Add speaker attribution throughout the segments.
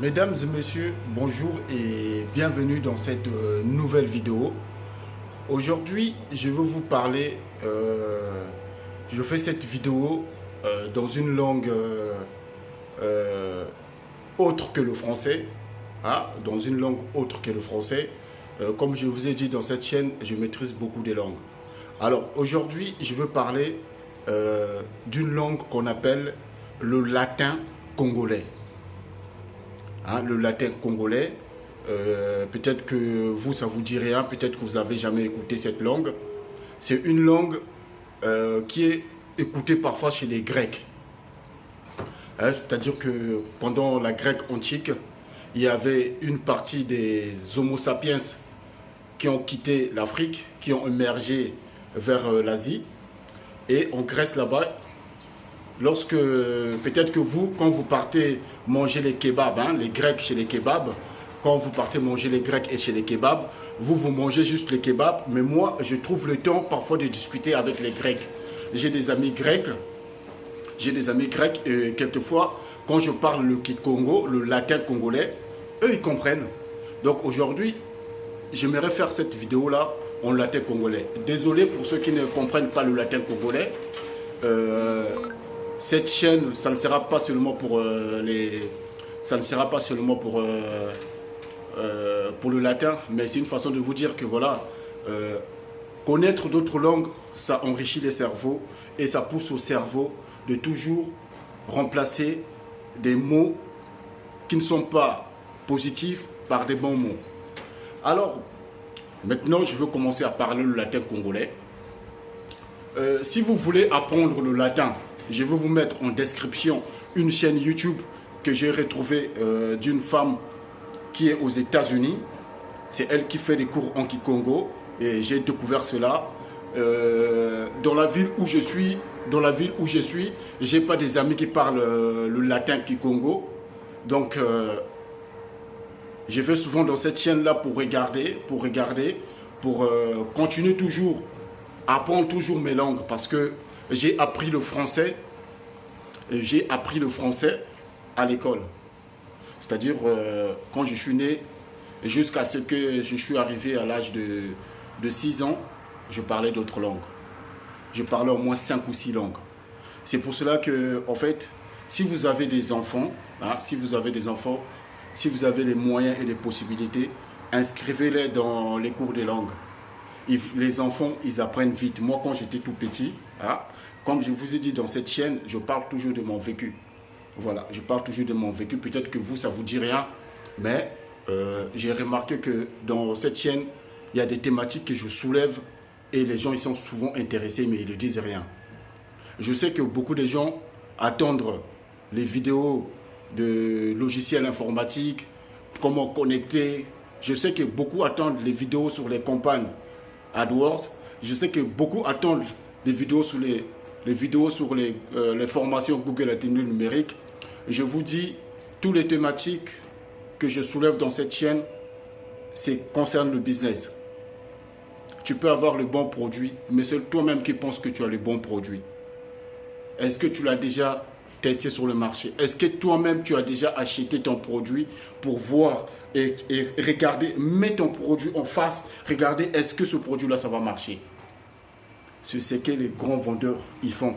Speaker 1: Mesdames et messieurs, bonjour et bienvenue dans cette nouvelle vidéo. Aujourd'hui, je vais vous parler, je fais cette vidéo dans une langue euh, autre que le français, dans une langue autre que le français. Comme je vous ai dit dans cette chaîne, je maîtrise beaucoup de langues. Alors aujourd'hui, je veux parler d'une langue qu'on appelle le latin congolais. Le latin congolais, peut-être que vous, ça vous dit rien, peut-être que vous n'avez jamais écouté cette langue. C'est une langue qui est écoutée parfois chez les Grecs. C'est-à-dire que pendant la Grèce antique, il y avait une partie des Homo sapiens qui ont quitté l'Afrique, qui ont émergé vers l'Asie. Et en Grèce là-bas, lorsque, peut-être que vous, quand vous partez manger les kebabs, les Grecs chez les kebabs, quand vous partez manger les Grecs et chez les kebabs, vous mangez juste les kebabs, mais moi, je trouve le temps parfois de discuter avec les Grecs. J'ai des amis grecs, et quelquefois, quand je parle le Kikongo, le latin congolais, eux, ils comprennent. Donc aujourd'hui, j'aimerais faire cette vidéo-là en latin congolais. Désolé pour ceux qui ne comprennent pas le latin congolais. Cette chaîne, ça ne sera pas seulement pour pour le latin, mais c'est une façon de vous dire que voilà, connaître d'autres langues, ça enrichit les cerveaux et ça pousse au cerveau de toujours remplacer des mots qui ne sont pas positifs par des bons mots. Alors, maintenant, je veux commencer à parler le latin congolais. Si vous voulez apprendre le latin, je vais vous mettre en description une chaîne YouTube que j'ai retrouvée d'une femme qui est aux États-Unis. C'est elle qui fait des cours en Kikongo et j'ai découvert cela. Dans la ville où je suis, j'ai pas des amis qui parlent le latin Kikongo. Donc, je vais souvent dans cette chaîne-là pour regarder, pour continuer toujours, apprendre toujours mes langues parce que j'ai appris le français à l'école. C'est-à-dire, quand je suis né, jusqu'à ce que je suis arrivé à l'âge de 6 ans, je parlais d'autres langues. Je parlais au moins 5 ou 6 langues. C'est pour cela que, en fait, si vous avez des enfants, si vous avez les moyens et les possibilités, inscrivez-les dans les cours des langues. Les enfants, ils apprennent vite. Moi, quand j'étais tout petit, comme je vous ai dit dans cette chaîne, je parle toujours de mon vécu. Voilà, je parle toujours de mon vécu. Peut-être que vous, ça ne vous dit rien, mais j'ai remarqué que dans cette chaîne, il y a des thématiques que je soulève et les gens, ils sont souvent intéressés, mais ils ne disent rien. Je sais que beaucoup de gens attendent les vidéos de logiciels informatiques, comment connecter. Je sais que beaucoup attendent les vidéos sur les campagnes AdWords. Je sais que beaucoup attendent les vidéos sur les formations Google Intelligence numérique. Je vous dis, toutes les thématiques que je soulève dans cette chaîne, concernent le business. Tu peux avoir le bon produit, mais c'est toi-même qui penses que tu as le bon produit. Est-ce que tu l'as déjà testé sur le marché? Est-ce que toi-même tu as déjà acheté ton produit pour voir et regarder, mets ton produit en face, regarder est-ce que ce produit-là, ça va marcher? C'est ce que les grands vendeurs ils font.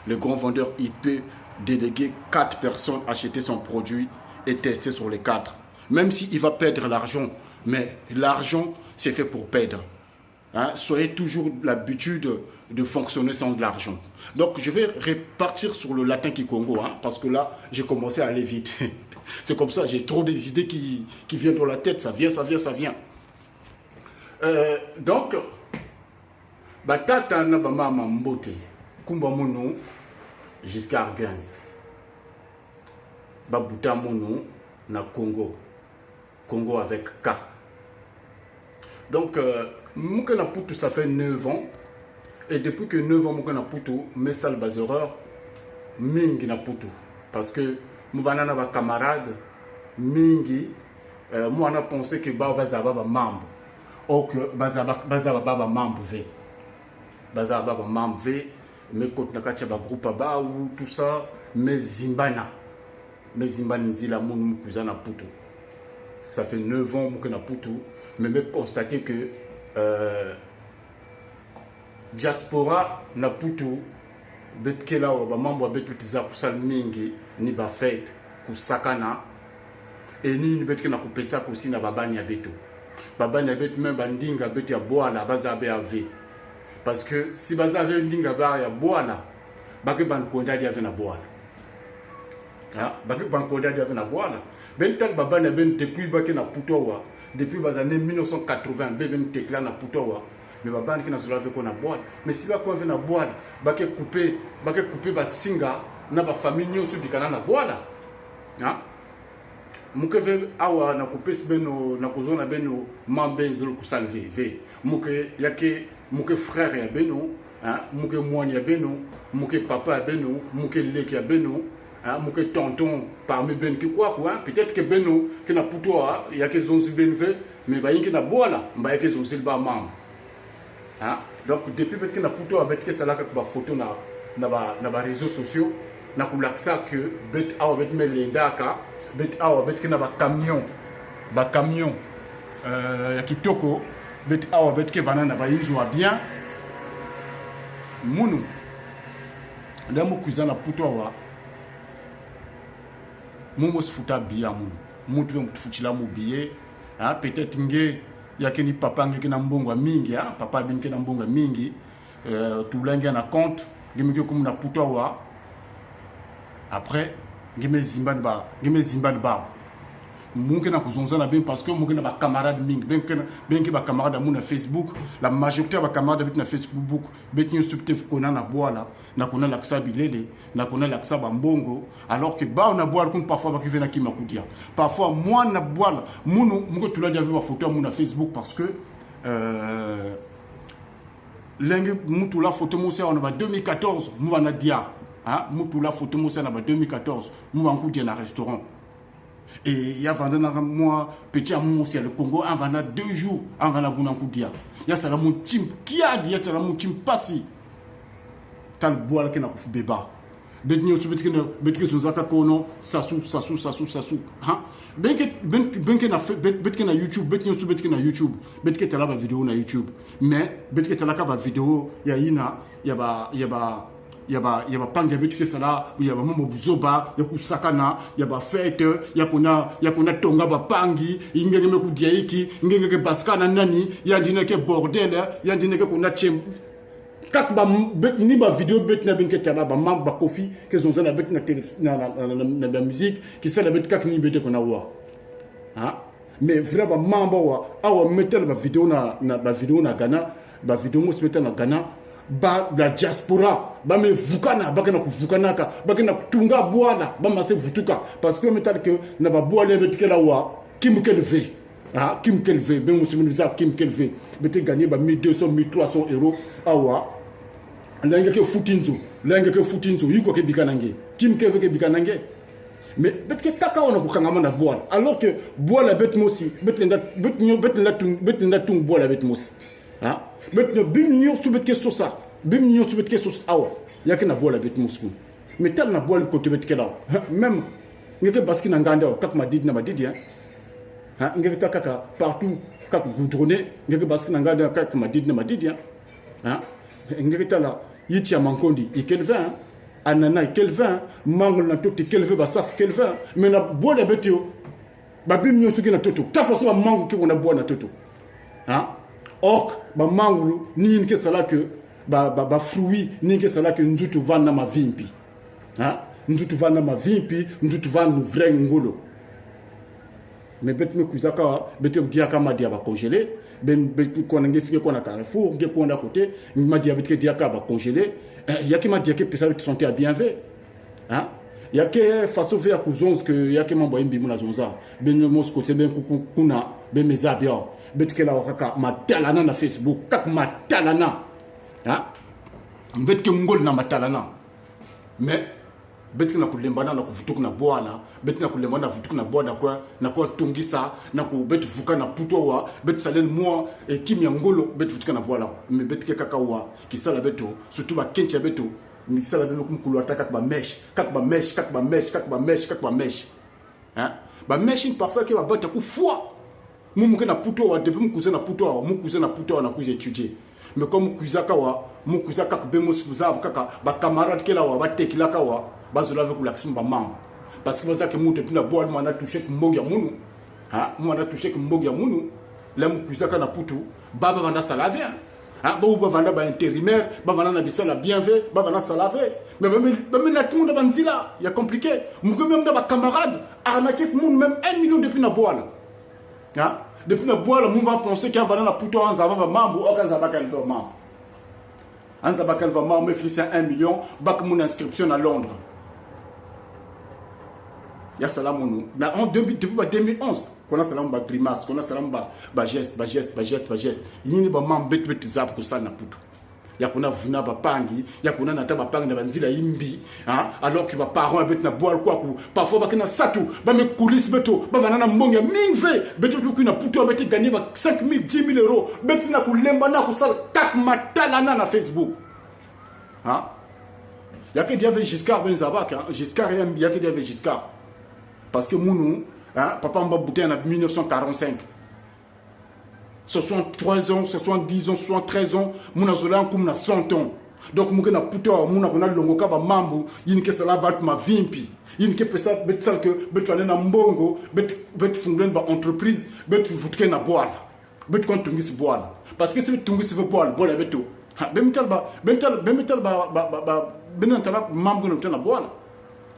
Speaker 1: Le grand vendeur, il peut déléguer 4 personnes, acheter son produit et tester sur les 4. Même s'il va perdre l'argent, mais l'argent, c'est fait pour perdre. Soyez toujours l'habitude de fonctionner sans l'argent. Donc, je vais repartir sur le latin Kikongo, parce que là, j'ai commencé à aller vite. C'est comme ça, j'ai trop des idées qui viennent dans la tête, ça vient. Donc, batata na bamama mbote, kumba mono, jusqu'à Argaz. Babuta mono na Congo. Congo avec K. Donc, Moukana Poutou, ça fait 9 ans. Et depuis que 9 ans, Moukana Poutou, mes sales erreurs, mingi na Poutou. Parce que Mouvana na camarade, mingi, moi on a pensé que Bazaba membre. Ou que Bazaba membre V. Bazaba membre V, mais quand on a groupe ou tout ça, mais Zimbana. mais Zimbanzila mon cousin na Poutou. Ça fait 9 ans que na Poutou, mais me constater que diaspora na Poutou betkela wa mambo betutiza kusal mingi ni ba fête kusakana et ni betkena kupesa kusi na babani ya beto. Babani ya beto même bandinga beto ya boala bazabe ave. Parce que si bazabe ndinga ba ya boala bake ban konda dia na boala. Baki bankoda dia na boala ben tal baba na ben depuis baki na Putowa depuis les années 1980 ben tekla na Putowa mais baba qui na zola avec na boala mais si ba ko na boala baki couper ba singa na ba famille nyoso dikana na boala muke ve awa na couper beno na kozona beno mambe zolo kusalve ve muke yake muke frère ya beno muke mwani ya beno muke papa ya beno muke leki ya beno muke tonton parmi ben qui quoi peut-être que beno que na Putoa il y a que zonzi benve mais ba yinki na boala ba yake zonzi ba mam donc depuis peut-être que na Putoa avec que ça là que ba photo na ba réseaux sociaux na kulaksa que bet awa bet melendaka bet awa bet que na ba camion ya kitoko bet awa bet que vana na ba yinjwa bien munu ndamu kuzana Putoa Momo se fouta bien mon mutufutila mu billet peut-être nge yakeni papa nge na mbongo mingi papa binke na mbongo mingi tulange na compte ngimike comme na Putoa après ngime zimbani ba munke na kuzonza na bien parce que munke na ba camarade mingi benke ba camarade mu na Facebook la majorité ba camarade bit na Facebook betinyo subte kona na boala na kona la ksa bilele na kona la ksa mbongo alors que ba on a boala kun parfois ba kivena ki makudia parfois moi na boala munu munke tula dia ba photo mu na Facebook parce que lengi mutu la photo mo on ba 2014 mu wana dia mutu la photo mo na ba 2014 mu va nkudia na restaurant. Et il y a vendant moi petit amour aussi le Congo en vendant 2 jours en vendant Bounakoudia. Il y a ça la mon team qui a dit ça la mon team passé. Tal boire que na kufu beba. Betnyo su betke su zaka kono sasu. Benke na YouTube betnyo su betke na YouTube. Betke tala ba vidéo na YouTube. Mais betke tala ka ba vidéo ya ina ya ba panga betuke sala ya ba mambo buzoba ya kusakana ya ba fête ya kuna tonga ba pangi ingenge me kudia iki ingenge baskana nani ya ndineke bordel ya ndineke kuna chem kak ba ni ba vidéo bet na binke tala ba mam ba kofi que zonza na bet na musique qui sala bet kak ni bete kuna wa mais vraiment mambo wa awa metel ba vidéo na ba vidéo na Ghana ba vidéo mo se metel na Ghana ba la diaspora ba me vukana ba kana kuvukanaka ba kana kutunga boala ba ma se vutuka parce que metal que na ba boala betikela wa kim kelve kim kelve ben musulmi za kim kelve bete gagner ba 1200 1300 euros awa langa ke futinzo yiko ke bikanange kim kelve ke bikanange mais betke kaka ona kukangama na boala alors que boala bet mosi bet tung boala bet mosi maintenant bimnyo su betke sosa awa yake na bola bet Moscou mais tel na bola côté betke là même ngeke baski na nganda kak madidi na madidi ngeke kaka partout kak goudronné ngeke baski na nganda kak madidi na madidi ngeke tala yiti ya mankondi et quel vin anana et quel vin mangol na toti quel vin basaf quel vin mais na bola betio babimnyo su na toto ta force mango ki na bola na toto or ba mangulu ni nke sala que ba fruit ni nke sala que njutu vana ma vimpi njutu vana ma vimpi njutu vana vrai ngolo mais bet me kuzaka bet dia kama dia ba congeler ben bet ko ngesi ke ko na Carrefour nge ko na côté ma dia bet ke dia ka ba congeler yaki ma dia ke pesa bet santé à bien fait yake façon faire kuzons que yake mambo imbi muna zonza ben mos côté ben kuna ben mezabia betkela wakaka matalana na Facebook kak matalana betke ngol na matalana mais betke na kulembana na kuvutuka na boala betke na kulembana na kuvutuka na boala kwa na kwa tungisa na ku bet vuka na Putoa bet salen moi et kimya ngolo bet vutuka na boala mais betke kaka wa kisala beto surtout ba kencha beto mixa la bino kumkulota kaka ba mèche hein ba mèche parfois que ba bota ku foi mumu ke na puto wa depuis mukuze na puto wa na kuze étudier mais comme kuzaka wa mukuzaka be musuza kaka ba camarade ke la wa ba tekila ka wa bazola avec l'action ba membre parce que ça que mu depuis na boile mo na toucher mbongi ya munu hein mo na toucher mbongi ya munu la mukuzaka na puto baba banda salave hein ba vanda ba intérimaire ba vanda na bisala bien fait ba vanda salave mais même na tout le monde banzila il y a compliqué mu même na ba camarade arnaquer monde même 1 million depuis na boile hein depuis na boile mu va penser qu'il va na puto en zava ba mambo o kan zava kan fa mambo en zava kan fa mambo fils 1 million bak mon inscription à Londres. Il y a ça en depuis 2011 qu'on a ça ba grimace qu'on a ça ba geste yini ba mam bet zap ko ça na puto ya kuna vuna ba pangi ya kuna na ta ba pangi na banzila imbi hein alors que ba parents bet na boile quoi parfois ba kina satu ba me coulisses beto ba vanana mbonga mingve beto ku na puto bet gagner ba 5 000 10 000 euros bet na ku lemba na ku sala tak matala na Facebook hein ya que Dieu avait Giscard Benzabak hein Giscard ya que Dieu avait Giscard parce que mounou hein papa m'a bouté en 1945 63 ans, 70 ans, 73 ans, mon azola en comme 100 ans. Donc, mon gars, puto, mon a longo kaba mambo, il que cela bat ma vimpi. Il que pesa bet sal que bet aller na mbongo, bet fondre ba entreprise, bet voutke na boala. Bet kon tungis boala. Parce que c'est tungis veut boala, boala beto. Ha, bemital mambo no tena boala.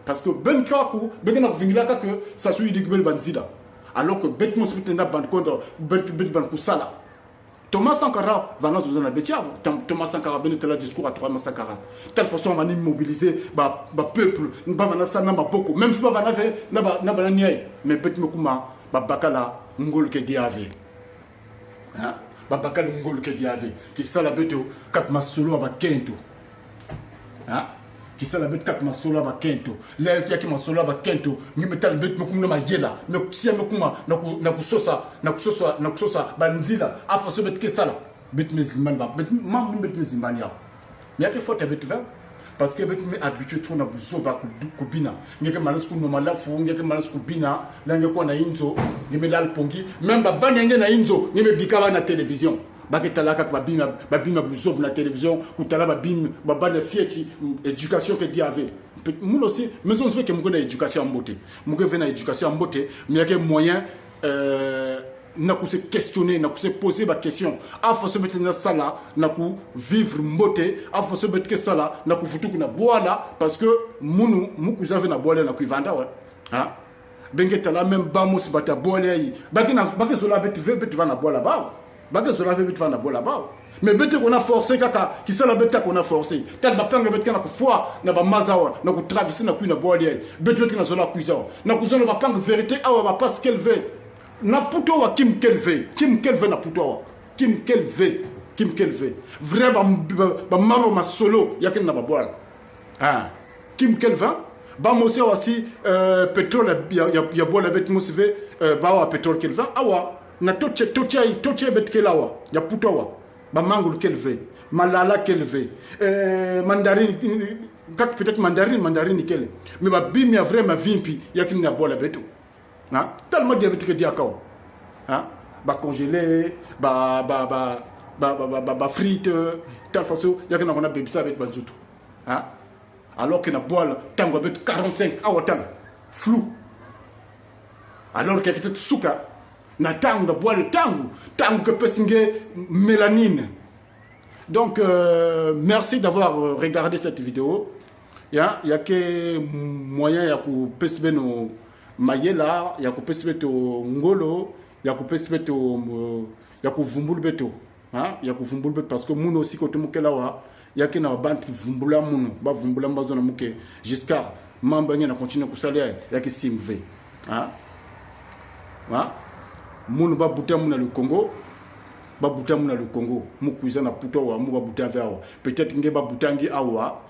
Speaker 1: Parce que ben kaku, ben na vingila que ça suit di bel banzida. Alors que bet mon secrétaire n'a pas de compte bet ban kusala Thomas Sankara va nous donner la bêtise Thomas Sankara ben était là discours à Thomas Sankara telle façon on va mobiliser ba peuple ba vana sana ba boko même si ba vana na ba niai mais bet me kuma ba bakala ngol ke diave hein ba bakala ngol ke diave qui sala beto kat masolo ba kento hein qui ça la bête quatre masolo ba kento là qui masolo ba kento ni metal bête mukuma ma yela mais si mukuma na kusosa banzila afa so bête que ça là bête mezimani ba bête mambu bête mezimani ya mais que faut ta bête va parce que bête me habitué trop na buzo ba ku bina ngeke malas ku no mala fu ngeke malas ku bina la ngeke na inzo ngeme lal pongi même ba banenge na inzo ngeme bikaba na télévision baketala kaka babima buzob na télévision kutala babim babana fieti éducation que Dieu avait nous aussi mais on se fait que mon éducation en beauté mon que na éducation en beauté mais il y a moyen na ku se questionner na ku se poser ba question afo se mettre na sala na ku vivre beauté afo se mettre que sala na ku futu na boala parce que munu muku zave na boala na ku vanda wa hein bengetala même bamos bata boala yi bakina bakezola bet va na boala ba bague zola fait vite na bola ba mais bête qu'on a forcé kaka qui ça la bête qu'on a forcé tel ba panga bête kana ku foi na ba mazawa na ku traverser na ku na bolia bête na zola kuiza na ku zola ba panga vérité awa ba pas qu'elle veut na puto wa kim qu'elle veut na puto wa kim qu'elle veut vrai ba mama ma solo yakin na ba bola ah kim qu'elle veut ba mo aussi pétrole ya bola bête mo se ba wa pétrole qu'elle veut awa na toche betkelawa ya putowa ba mangul kelve malala kelve mandarin kak peut-être mandarin kele mais ba bimi ya vraiment vimpi yakini na bola beto hein tellement diabète que diakaw hein ba congelé ba frite telle façon yakina on a bébisa avec banzuto hein alors que na bola tango bet 45 awatan flou alors que peut-être souka na tango boile tango que pesinge mélanine. Donc merci d'avoir regardé cette vidéo. Il y a que moyen ya ku pesbe no mayela ya ku pesbe to ngolo ya ku pesbe to ya ku vumbulu beto hein ya ku vumbulu beto parce que muno aussi ko tumukela wa ya ke na bantu vumbula muno ba vumbula mbazona muke jusqu'à mamba ngena continuer ku saler ya ke simve hein hein moun ba buta moun le Congo ba buta moun le Congo mukuiza na puto wa mu ba buta awa peut-être nge ba butangi awa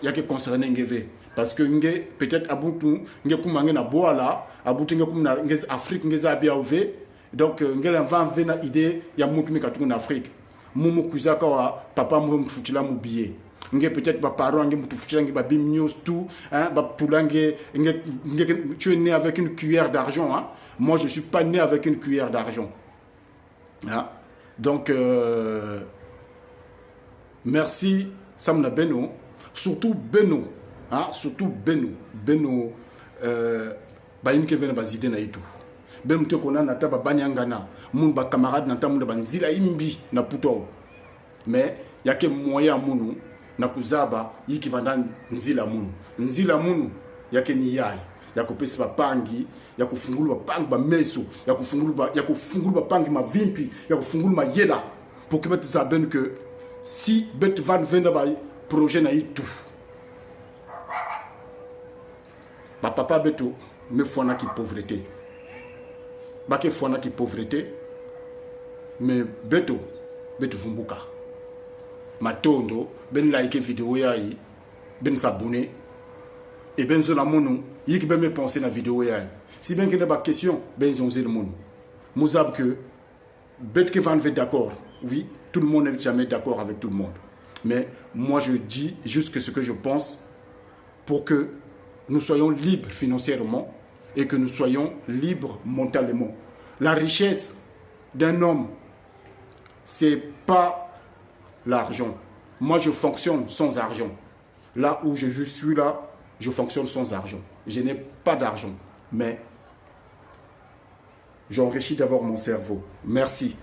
Speaker 1: yake concerné ngeve parce que nge peut-être abuntu nge kuma nge na boala abutu nge kuma nge Afrique nge za bia ove donc nge la va na idée ya mutu mi katu na Afrique mu mukuiza ka wa papa mu mfutila mu billet Peut-être ma parent, tout, hein, tu es né avec une cuillère d'argent. Hein. Moi, je ne suis pas né avec une cuillère d'argent. Hein. Donc, merci Samna Beno, surtout Beno, hein, surtout Beno, Bayin Kevin Bazide na itu. Beno te kona nata ba banyangana, mun ba camarade nata mun ba nzila imbi na puto. Mais yake moyen munu na kuzaba yiki vanda nzila munu yake ni yai ya kupesa bapangi ya kufungula bapangi ba meso ya kufungula bapangi mavimpi ya kufungula mayela pour que tu saches que si bet van vendre ba projet na itu ba papa beto me fona ki pauvreté ba ke fona ki pauvreté mais beto vumbuka matondo ben like vidéo yayi ben s'abonner et ben zona mono yiki ben me penser na vidéo yayi si ben que ba question ben zonze le mono mozab que bet que van d'accord oui tout le monde n'est jamais d'accord avec tout le monde mais moi je dis juste que ce que je pense pour que nous soyons libres financièrement et que nous soyons libres mentalement. La richesse d'un homme c'est pas l'argent. Moi, je fonctionne sans argent. Là où je suis là, je fonctionne sans argent. Je n'ai pas d'argent, mais j'enrichis d'avoir mon cerveau. Merci.